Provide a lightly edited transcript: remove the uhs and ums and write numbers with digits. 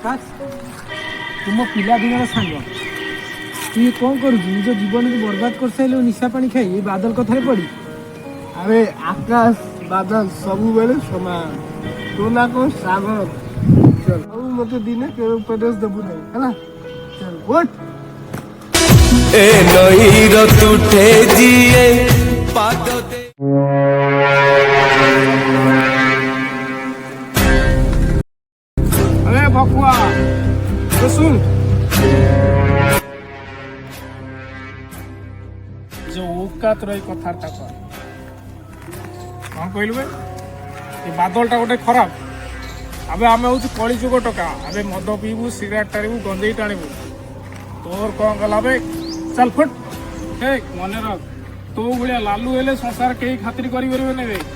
आकाश तुम पिला दिन सांग तु कौन कर निज जीवन को बर्बाद कर सारे निशा पानी खाई बादल कथार पड़ी। अरे आकाश बादल सब बेले समान तो ना कौन सागर चल अब मत दिने के उपदेश देबु नहीं है चल उठ ए नई रुठे जिए पादते अरे बकुआ तो सुन जो औकात रही कथारटा कर कौन कहलु ये बादलटा गोटे खराब अबे आम हूँ कली जुग टका अबे मद पीबू सिगरेट टाणबू गंजेई टाणबू तोर कौन गला बे चल फुट मन रख तो भाया लालू हेले संसार कहीं खातिर करें।